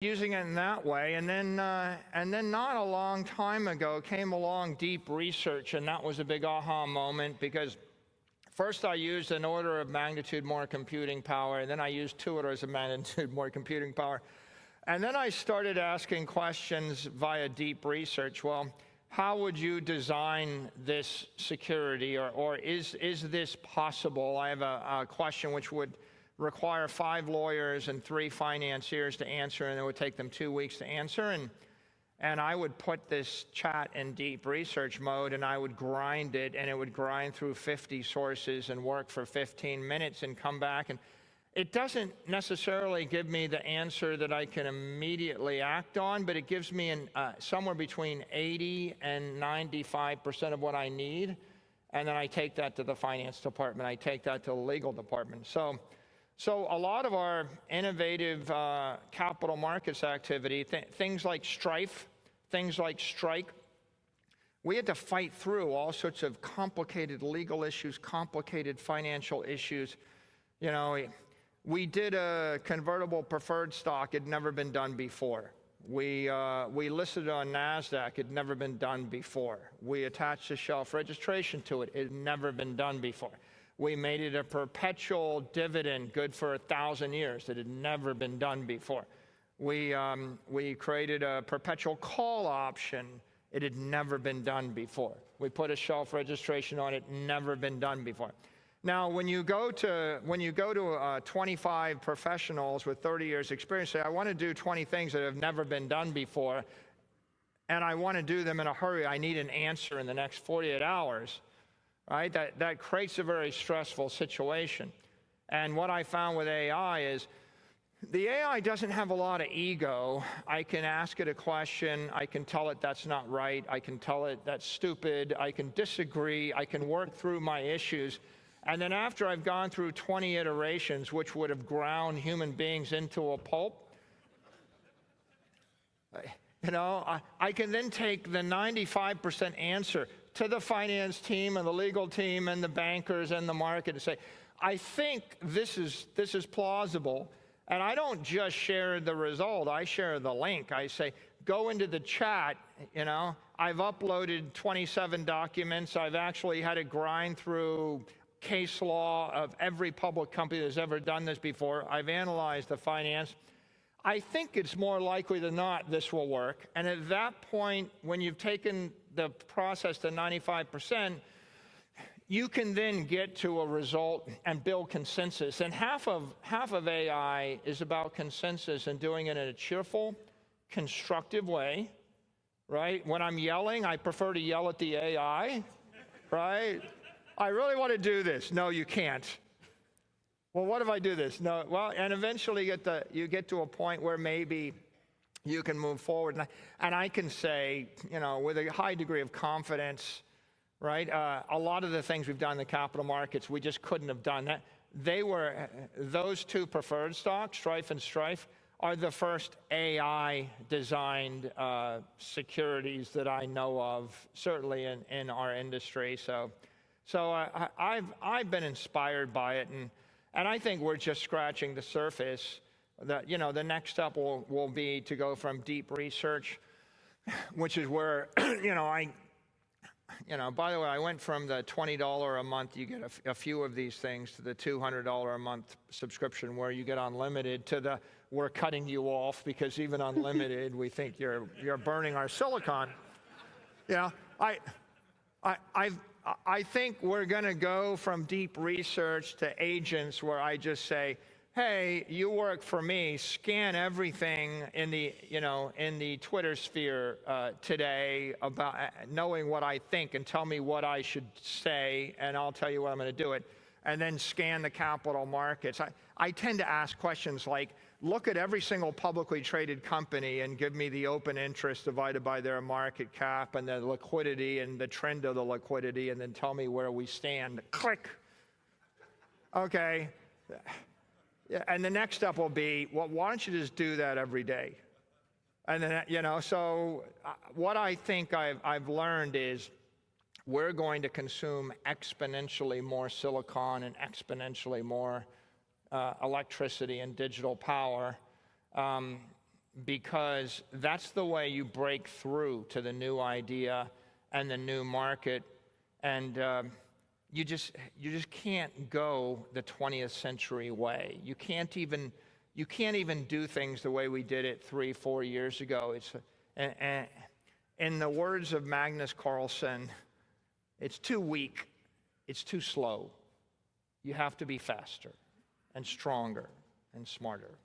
using it in that way, and then not a long time ago came along deep research, and that was a big aha moment, because first I used an order of magnitude more computing power, and then I used 2 orders of magnitude more computing power, and then I started asking questions via deep research. Well, how would you design this security, or is this possible? I have a question which would require 5 lawyers and 3 financiers to answer, and it would take them 2 weeks to answer. And I would put this chat in deep research mode, and I would grind it, and it would grind through 50 sources and work for 15 minutes and come back. And it doesn't necessarily give me the answer that I can immediately act on, but it gives me somewhere between 80 and 95% of what I need. And then I take that to the finance department. I take that to the legal department. So a lot of our innovative capital markets activity, things like Strife, things like Strike, we had to fight through all sorts of complicated legal issues, complicated financial issues. You know, we did a convertible preferred stock. It had never been done before. We listed on NASDAQ. It had never been done before. We attached a shelf registration to it. It had never been done before. We made it a perpetual dividend, good for 1,000 years. It had never been done before. We created a perpetual call option. It had never been done before. We put a shelf registration on it, never been done before. Now, when you go to 25 professionals with 30 years experience, say, I want to do 20 things that have never been done before, and I want to do them in a hurry. I need an answer in the next 48 hours. Right? That creates a very stressful situation. And what I found with AI is the AI doesn't have a lot of ego. I can ask it a question. I can tell it that's not right. I can tell it that's stupid. I can disagree. I can work through my issues. And then after I've gone through 20 iterations, which would have ground human beings into a pulp, you know, I can then take the 95% answer to the finance team and the legal team and the bankers and the market and say, I think this is plausible. And I don't just share the result, I share the link. I say, go into the chat, you know, I've uploaded 27 documents. I've actually had to grind through case law of every public company that's ever done this before. I've analyzed the finance. I think it's more likely than not this will work. And at that point, when you've taken the process to 95%, you can then get to a result and build consensus. And half of AI is about consensus and doing it in a cheerful, constructive way, right? When I'm yelling, I prefer to yell at the AI, right? I really want to do this. No, you can't. Well, what if I do this? No, well, and eventually you get to a point where maybe you can move forward. And I can say, you know, with a high degree of confidence, right, a lot of the things we've done in the capital markets, we just couldn't have done that. Those 2 preferred stocks, Strife and Strife, are the first AI-designed securities that I know of, certainly in our industry. So I've been inspired by it, and I think we're just scratching the surface. That, you know, the next step will be to go from deep research, which is where, you know, by the way, I went from the $20 a month, you get a few of these things, to the $200 a month subscription where you get unlimited, to the we're cutting you off because even unlimited, we think you're burning our silicon. Yeah, I think we're going to go from deep research to agents where I just say, hey, you work for me, scan everything in the Twitter sphere today about knowing what I think, and tell me what I should say, and I'll tell you what I'm going to do it. And then scan the capital markets. I tend to ask questions like, look at every single publicly traded company and give me the open interest divided by their market cap and the liquidity and the trend of the liquidity, and then tell me where we stand. Click. Okay. Yeah, and the next step will be, well, why don't you just do that every day? And then, you know, so what I think I've learned is we're going to consume exponentially more silicon and exponentially more electricity and digital power because that's the way you break through to the new idea and the new market. And you just can't go the 20th century way. You can't even do things the way we did it 3-4 years ago. In the words of Magnus Carlsen, it's too weak, it's too slow. You have to be faster and stronger and smarter.